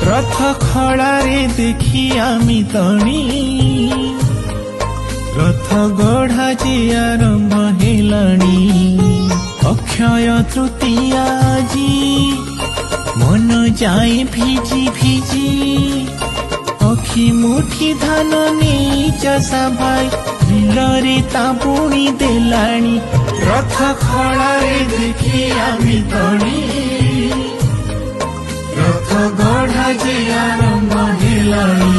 रथ खड़ारे देखी आमी तणी रथ गढ़ा जे आरंभ हेलाणी अक्षय तृतीया जी मन जाए भिजी भिजी अखि मुठी धान नहीं चषा भाई बिलरे ताबुणी देलाणी रथ खड़ारे देखी आमी तणी रथ गढ़ा जे आरंभ हेलाणी।